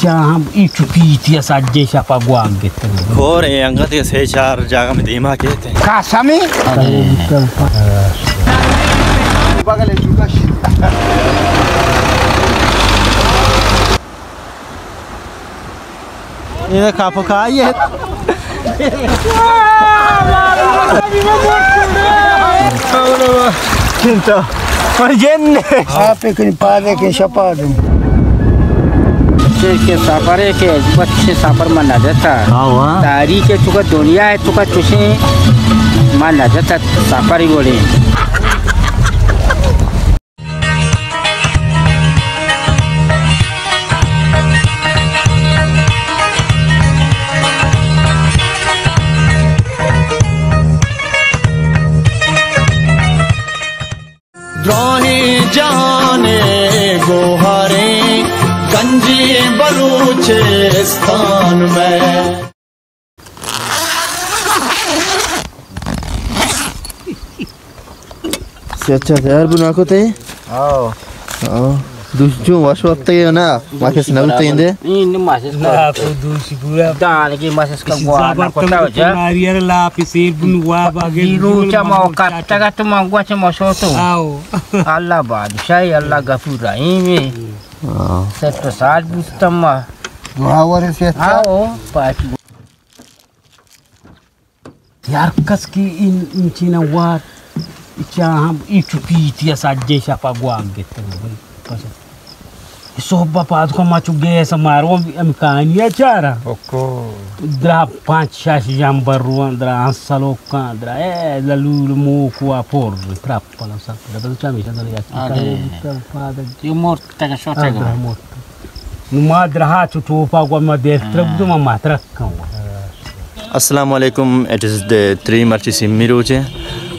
Icam itu piti saja siapa gua gitu. Kore angkat ya secar jaga में धीमा कहते हैं. Kasami? Bagale juga sih. Ini kapo kaya. Cinta. Majenne. Apa que pada que chapado. के सफर है के बच्चे सफर माना जाता तारीख के चुका दुनिया है चुका चुसे माना जाता सफर ही बोले द्रोही जाने गोहरे गंजी बलूचिस्तान में अच्छा यार बुना को ते दूसरों वाशो अब तक ना मार्केट ना उतरे इंदे ini masih Lah produksi gula. dah lagi masih sekarang gua nak kota aja Mariar lah pisir pun gua bagi. biru cuma kata kata mau gua cuma soto Allah badshah Allah ghafur rahim satu saat bustama Dua hari siapa? pas Yar kas ki in Cina wat. Icam itu piti saja siapa gua gitu. Soba padu ko machu gesa maro amkani achara. ओको Dra 5-6 jam baruan dra ansaloka dra la lulu mo ko apor trappa la sa. Da tu chami sa dra ya. timur tak soto Numa dra ha tu pa ko ma destra du ma matra kan. अस्सलाम वालेकुम it is day 3 मार्च सिम्मी रोचे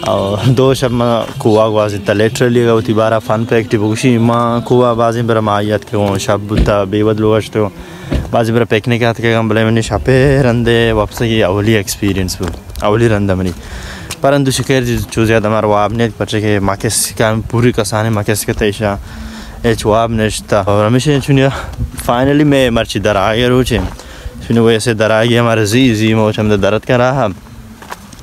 और दो शब में कुआ वाज़ी तलेट्रली का उती बारा फन पे एक्टिव होगी माँ कुआ बाज़ी बरा मायत के वो शब बुता बेवद लोग तो बाज़ी बरा पिकनिक आते के हम बोले मैंने शपे रंदे वापस ये अवली एक्सपीरियंस वो अवली रंदा मनी परंतु शिकार चूज़िया दमार वाब ने बच्चे के माकेस का पूरी कसाने माकेस के तेईशा एच वाब नेश्ता और हमेशा चुनिया फाइनली मैं मर्ची दर आगे रोचे फिर वो ऐसे दर आगे हमारे जी मोच हम दर्द कर रहा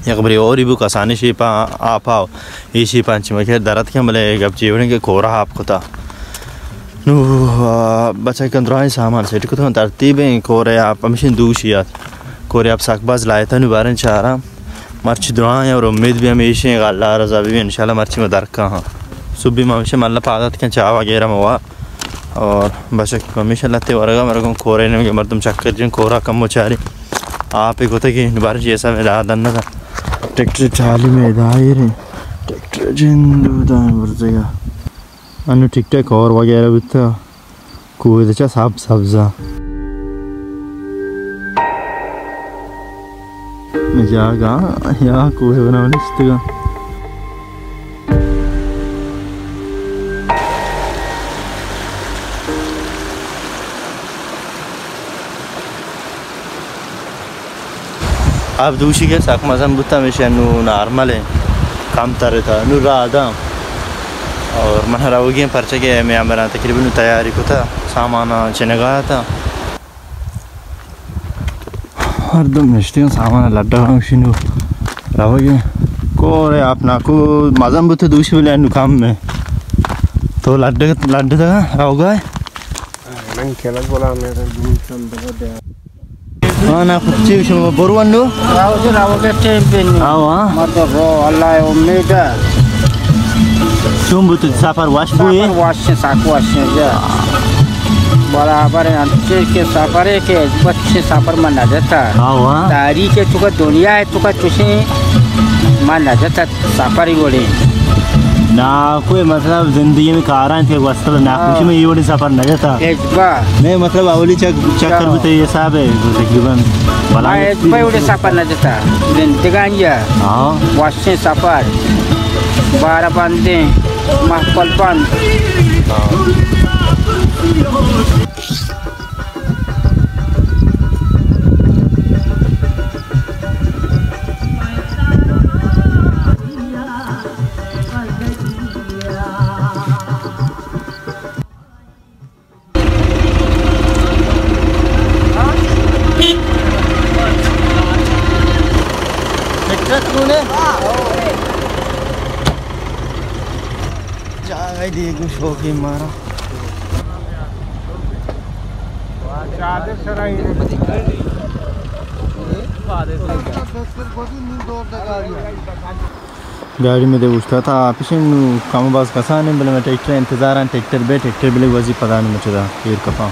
या कबरी और ही बुक आसानी से पा आप आओ इसी पांच में क्या दर्द क्या मले गप जीवन के कोरा आपको था नु बच्चा कंट्रोल सामान सेट को तो तरतीब है कोरे आप हमेशा दूषियात कोरे आप साकबाज लाए था निवारण चाह रहा मर्ची दुआएं और उम्मीद भी हमेशा अल्लाह रज़ा भी इंशाल्लाह मर्ची में दर का हाँ सुबह में हमेशा मल्ला पादत के चाह वगैरह में हुआ और बस हमेशा लाते वर्गा मेरे को कोरे ने मर्दम चक्कर जिन कोरा कम हो चाह रही आप एक होता कि बार जैसा मैं रात अन्ना था ट्रैक्टर चाली में दायर ट्रैक्टर जिंदू दान बरजेगा अनु टिकटॉक और वगैरह भी था कोई तो साब सब्जा मैं जागा या कोई बनाने इस्तेगा आप दूसरी के साथ मज़म बुता में शेनू नॉर्मल है काम तारे था नू राधा और मनहरा हो गया परचे के मैं हमारा तकरीबन तैयारी को था सामान चनगाया था हर दम निश्चित सामान लड्डा शिनू रहोगे कोरे आप ना को मज़म बुते दूसरी वाले नु काम में तो लड्डे था रहोगा Nang kela bola मेरे दूर चंद दे हाँ ना कुछ चीज़ बोरुआन लो राव के टेम्पिन हाँ मतलब रो अल्लाह उम्मीद है तुम बुत सफर वाश बुए वाश से साक वाश से जा बराबर है अच्छे के सफर है के बच्चे सफर माना जाता हाँ तारीख के चुका दुनिया है चुका चुसे माना जाता सफर ही बोले ना कोई मतलब जिंदगी में कारण थे वास्तव ना खुशी में ये बड़ी सफर न जाता मैं मतलब अवली चक्कर में तो ये सब है तकरीबन वाला है बड़े सफर न जाता जिंदगी हाँ वाशे सफर 12 बंदे महफल बंद कुछ हो गई मारा गाड़ी में दे उठता था पीछे काम बाज कसा नहीं बोले मैं ट्रैक्टर इंतजार ट्रैक्टर बिले वजी पता नहीं मुझे था फिर कफा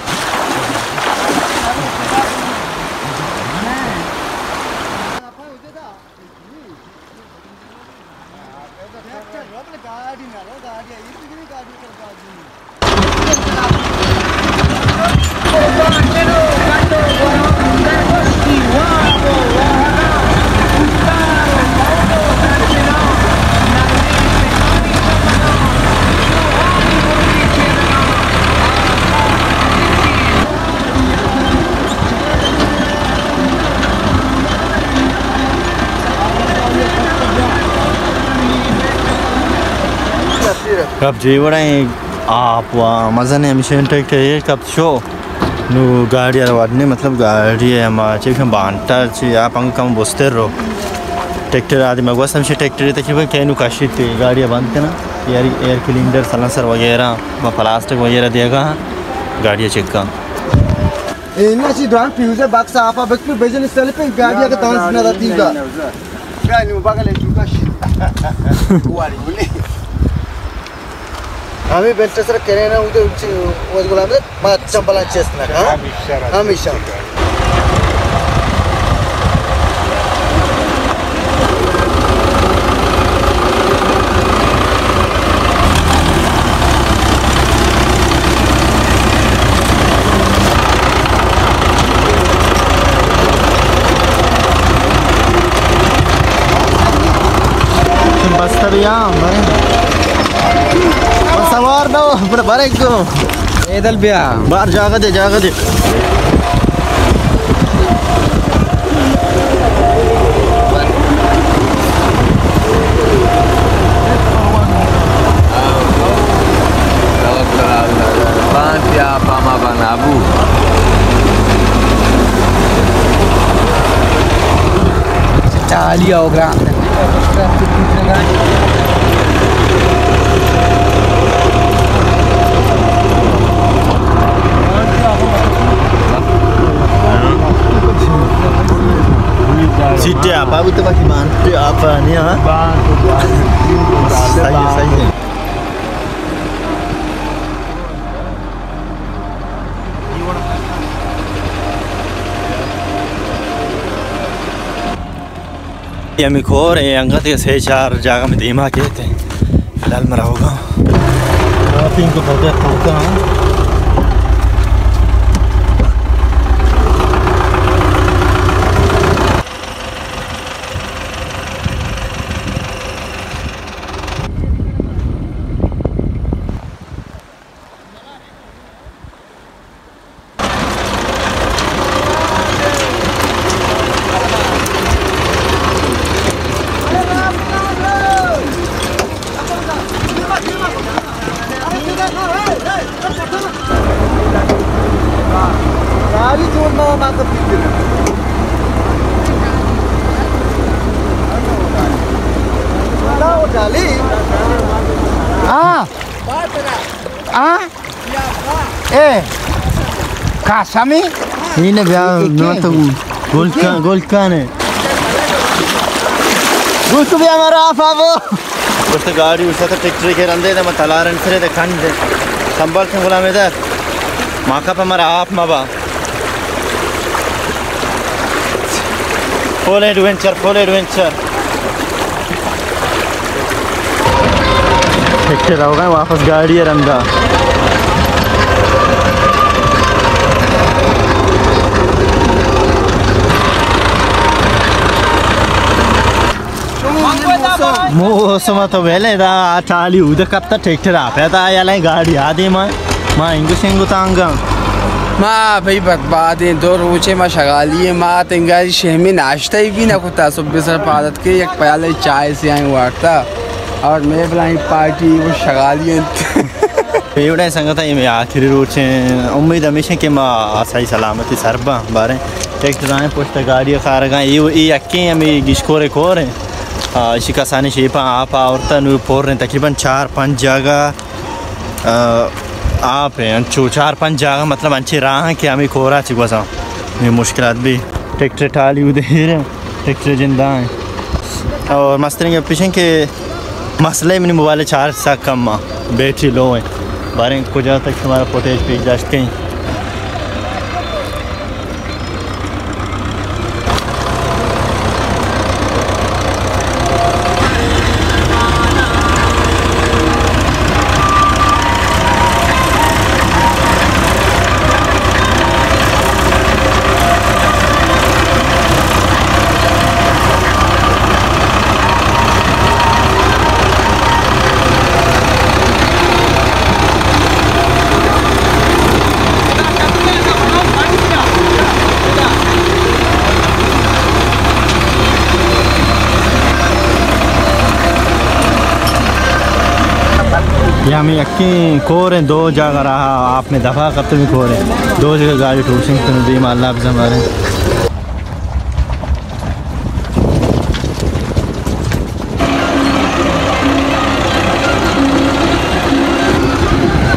कब जीवड़ा आप मज़ा नहीं मिशन ट्रैक्टर है कब शो नु गाड़ी वाड़ने मतलब गाड़ी है हमारे हम बांटा ची आप अंग कम बसते रहो ट्रैक्टर आदि मगवा समझे ट्रैक्टर तकरीबन क्या नु काशित थी गाड़ियाँ बांधते ना एयर क्लीनर सलांसर वगैरह प्लास्टिक वगैरह दिएगा गाड़ियाँ चिक्का इन्हें ची ड्राइंग फ्यूज़र बक्स आप बक्स पे बेचने से पहले गाड़ियाँ का तांस ना रहती है गाड़ी में बागल है चुका वाली बोले हमें बेंचर सर करें ना उधर वो गुलाम है बात चंपला चेस्ट ना हाँ हमेशा बस तभी सवार दो बड़ा बारे को एदल बिया बाहर जागा दे Pama Banabu Italia o grande सीटे आप अभी तो बाकी बांधते आप नहीं हाँ सही है यमी खोर है अंगत के से चार जगह में धीमा के थे फिलहाल मरा होगा तीन को पकड़ पकड़ा गाड़ी छोड़ना हो माँ का पीछे वो डाली ए कासमी ini biar तो गोल्डकान है उसको भी हमारा आप उस गाड़ी उस ट्रैक्टर के रंदे थे मैं तलारन फिरे थे खंड संभाल के गुलाम इधर माका पे हमारा आप माबा फुल एडवेंचर ट्रैक्टर होगा वापस गाड़ी है रंगा मौसम तो वेले दा चाली उधर कब तक ट्रैक्टर आप है ता यार गाड़ी आदि माँ इंगु शेंगु तांगा माँ भाई बातें दो रोचे माँ शगाली है माँ तेंगारी शहर में नाश्ता ही भी ना कुत्ता सुबह सर पादत के एक प्याले चाय से आए वाटता और मैं बुलाई पार्टी वो शगाली है एवढा संगत आहे मी आखिरी रोचे उम्मीद हमेशा के माँ सही सलामती सरबा बारे ट्रैक्टर आए पोस्ट गाड़ी कार ये अक्के हमें गिशकोरे कोरे शिकासानी शेपा आप औरता नू पोर रहे तकरीबन 4-5 जगह आप हैं अंचू 4-5 जगह मतलब अंचे राह के हमें खोरा चिक बसा ये मुश्किलात भी ट्रैक्टर टाली उधर ट्रैक्टर जिंदा है और मस्तरी के पीछे के मसले में मोबाइल चार्ज सा कम बैटरी लो है बारे को जहाँ तक हमारा फुटेज पे जस्ट कहीं ये हमें यकीन कोर हैं 2 जगह रहा आपने दफ़ा करते भी कोर हैं 2 जगह गाड़ी ठूसिंग तो भी माल्ला भी हमारे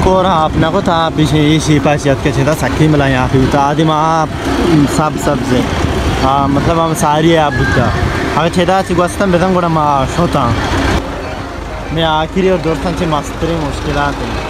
कोर आपने को था पीछे इसी पासियत के छेदा सखी मिला यहाँ पे तो आदि आप सब से हाँ मतलब हम सारी है आप बुद्धा अगर छेदा चिगस्तम बेदम गुड़ा माँ शोता मैं आखिरी और दोस्तों से मस्तरी मुश्किलात हैं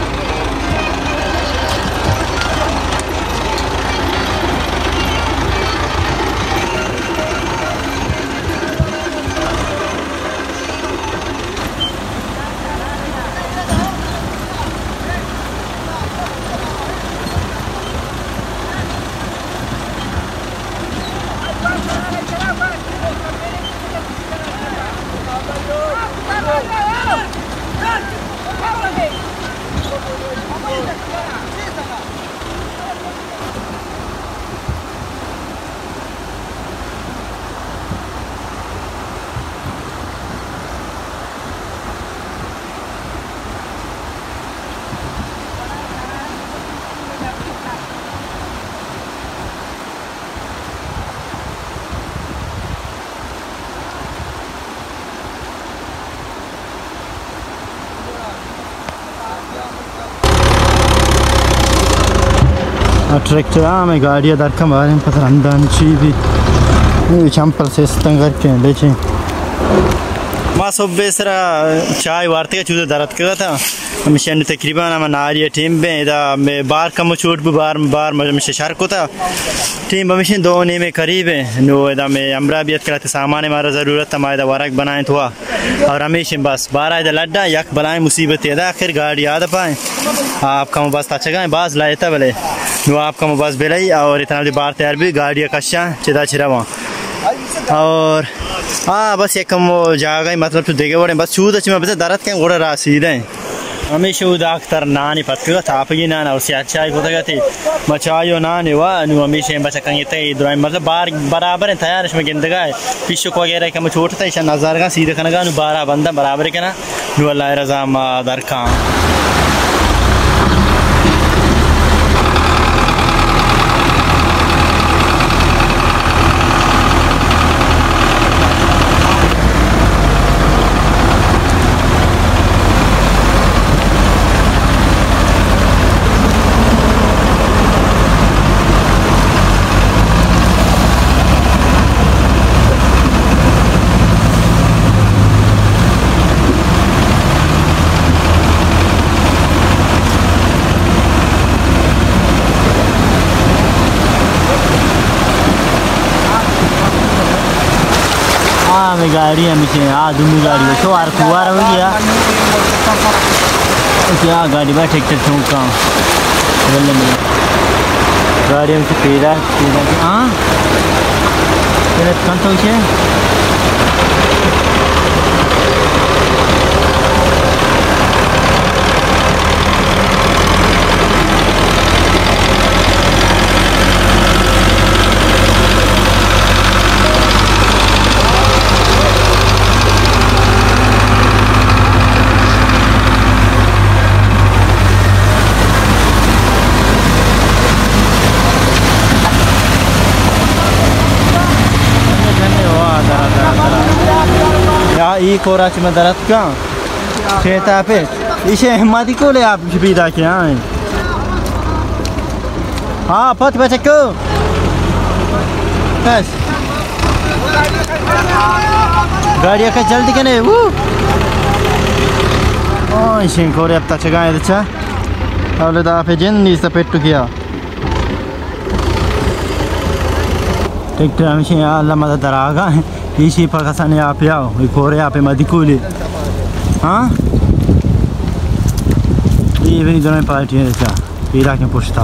ट्रैक्टर में गाड़ियाँ दरकम आ रही हैं पता अंदाची भी चंपल से स्तंग करके लेचे माँ सुबह सरा चाय वार्ते का चूज़ा दरद कर था मिशन तकरीबन हम नारिया टीम में इधर मैं बार कम छूट भी बार मिशन शर्क होता टीम मिशन 2 में करीब है नो इधर में अमराबियत कराते सामान हमारा ज़रूरत हमारे इधर वारक बनाए तो और हमेशा बस 12 इधर लड्डा यक बनाए मुसीबत इधर आखिर गाड़ी याद पाए आपका बस अच्छा गए बाज लाए था भले नो आपका बस बेलाई और इतना बार तैयार भी गाड़ियाँ कश्या चिदा छिरा वहाँ और हाँ बस एक कम वो जागा मतलब तो देखे बड़े बस चूद अच्छी मैं दरद के घोड़ा रहा सीधे हमेशा उदाख्तर नानी पत्का थापगी नाना और से अच्छा होता गया थी मचायो नानी वाह नु हमेशा बच्चा कहीं थे इधर मतलब बार बराबर है तैयार इसमें गिंदगा है पिशुक वगैरह का मैं छोटा था इस नज़ार का सीधे खाना नु 12 बंदा बराबर है ना नु अल्लाह रज़ा मादर खां में गाड़ी हमेशा दूनी गाड़ी तो आर कुआर हो गया क्या गाड़ी बा ट्रैक्टर चौका गाड़ी हमसे पेड़ा हाँ कौन तो ई कोराची में दरद का खेता पे इसे हिम्मती को ले आप पीदा के हैं हाँ पत बचे को बस गाड़ी का जल्दी के नहीं वो इसे कोरे अब तक चगाए अच्छा अब लेता आप जिन नी सपेट तो किया ट्रैक्टर हमेशा यहाँ अल्लाह मदद दरागा है इसी पर कसाने आप आओ ये कोरे आप मदी कोले हाँ ये भी दोनों पार्टी है अच्छा पीरा के पुछता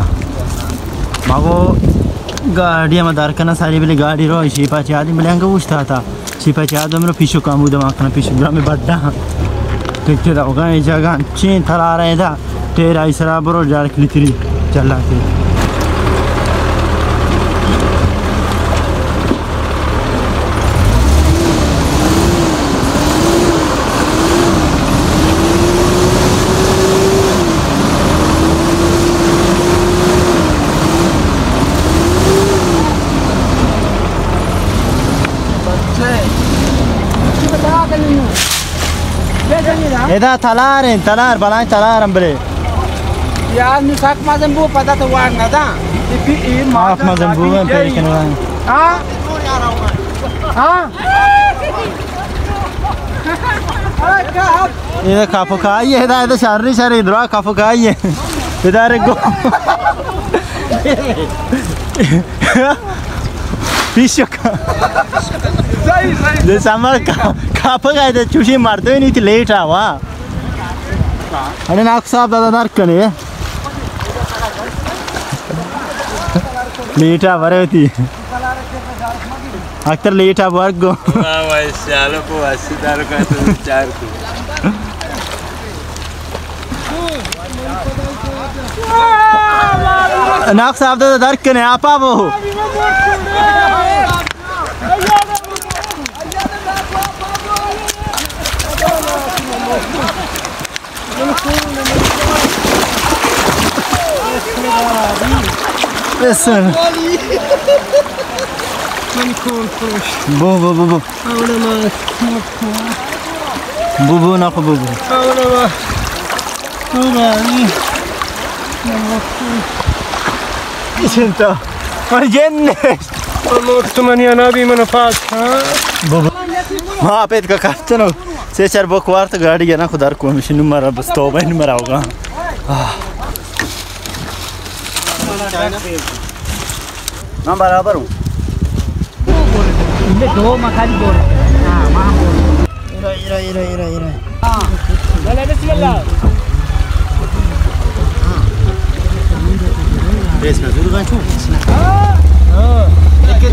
मागो गाड़ी में दार करना सारी वाली गाड़ी रो इसी पाँच आदमी मिले अंग पूछता था इसी पाँच आदमी रो पीछे काम उधर मारना पीछे ग्राम में बढ़ता ट्रैक्टर होगा ये जगह चीन थला रहा है था तेरा इसरा बरो जार क्लितरी चला के इधर तलार बलाएं तलार अंबरे यार निशाक माजन वो पता तो वार ना था माफ माजन वो में पेड़ के ना हाँ हाँ इधर काफो खाई है इधर शारी शारी इधर काफो खाई है इधर गो पीछे का जैसे हमारा काफो खाई थे चूसी मारते ही नहीं थी लेट आवा अरे नाक साहब दादा नाक कने लेट आ बरे थी अक्सर लेट आ वर्क गो भाई सालों को 80,000 का तो 4 को नाक साहब दादा दर्द कने आप वो Listen. Boo boo boo boo. Boo boo na boo boo. Isenta. Ma jenne. Mortumani anabi manafat. Boo boo. हाँ पेट का काटते ना से चार बकवार तो गाड़ी है ना खुदार को मशीन मरा बस तो भाई नहीं मरा होगा ना बराबर हूँ इनमें 2 मखानी बोल हाँ वहाँ बोल इरा हाँ चले बिस्मिल्लाह बेस में जरूर गांचू हाँ देखे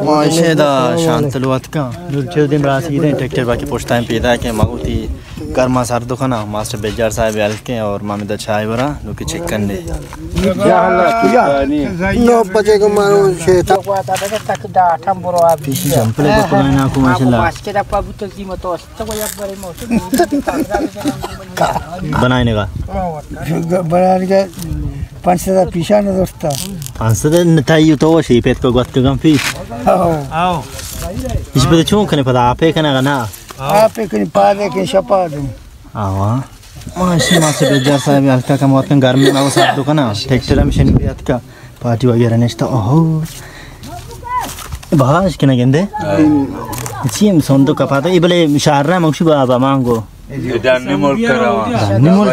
माशेदा शांतलुआत का दूर दिन रात इधर ट्रैक्टर बाकी पोस्टा में पैदा के मगुती कर्मा सार दो खाना मास्टर बेजार साहब याल के और मामिदा चाय बरा लोग चेक करने 9 बजे को मारो शेता तक दा ठम बरो आप पीछे जंपले को पकड़ना को माशाल्लाह मास्के दा पाबु तो जी मतो तो कोई अब बरे मौसम बनाने का बना के 500 pisah na dosta. Ansa na tayo to si pet ko got kang fi. आओ Isbe chon kane pada ape kana kana. Ape kini pade kini shapadu. आवा माशी मासे बेजार साहब हल्का का मौत घर में ना साथ दो ना ट्रैक्टर मशीन भी हाथ का पार्टी वगैरह नेस्टा ओहो भाष के ना गेंदे चीम सोंदो का पाता इबले शारना मक्सु बाबा मांगो दानी मुल्क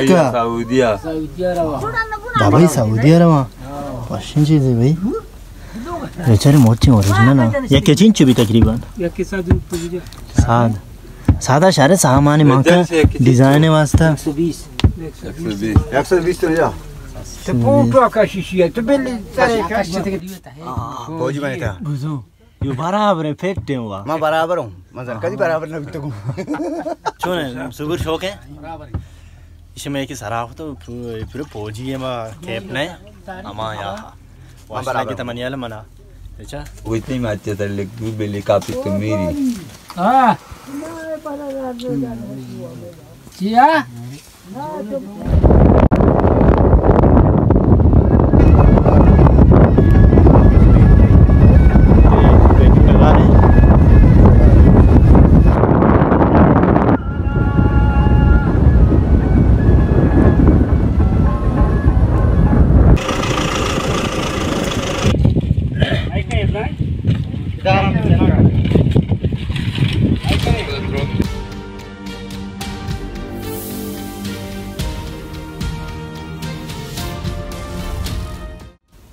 का सऊदिया दाबाई सऊदिया रवा पश्चिम चीज है भाई बेचारे मोची ओरिजिनल ना ये क्या चीज भी तकरीबन या के साथ पूजा साद सादा शारे सामान्य मांका डिजाइन है वास्ता 120 तो जा Te punto a kashishi to belli tare kashi. फौजी बने था बुझो यो बराबर है फेट हुआ मैं बराबर हूँ मगर कभी बराबर ना बिकता हूँ चुने सुगर शौक है इसमें एक सारा हो तो पूरे फौजी है माँ कैप नहीं अमा या वास्ता की तमन्या ले मना अच्छा वो इतनी माचे तर लेकिन बेली काफी तो मेरी हाँ क्या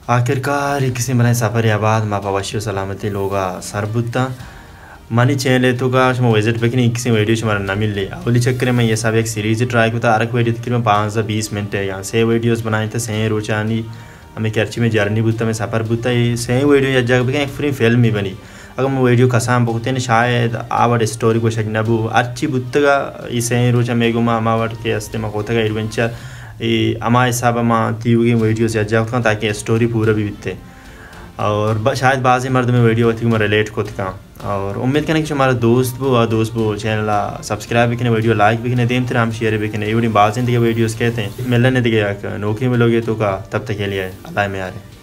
आखिरकार किसी मन सफ़र आबाद मा पवश्य सलामती लोगा सरबुत्ता मनी चेले तो का शम विजिट बेकनी किसी वीडियो शमार न मिले अवली चक्कर में ये सब एक सीरीज ट्राई करता अरक वीडियो तकरीबन 5 से 20 मिनट है यहाँ से वीडियोस बनाए थे सही रोचानी हमें कर्ची में जर्नी बुत्ता में सफ़र बुत्ता ये सही वीडियो या जगह एक फ्री फिल्म ही बनी अगर मैं वीडियो कसाम बहुत हैं शायद आवर स्टोरी को शगनबू अच्छी बुत्ता का ये सही रोचा मेगुमा अमावट के अस्ते में होता का एडवेंचर अमा हिसाब में तीवगी वीडियो से अज्जा होता ताकि स्टोरी पूरा भी बिकते और शायद बाज़ मर्द में वीडियो होती मैं रिलेट को था और उम्मीद करने कि हमारा दोस्त वो चैनल सब्सक्राइब भी करें वीडियो लाइक भी करें देम हम शेयर भी करें ये बाज़ वीडियोस कहते हैं मिलने दिखे नौकरी मिलोगे तो का तब तक के लिए अल्लाह में आ रहे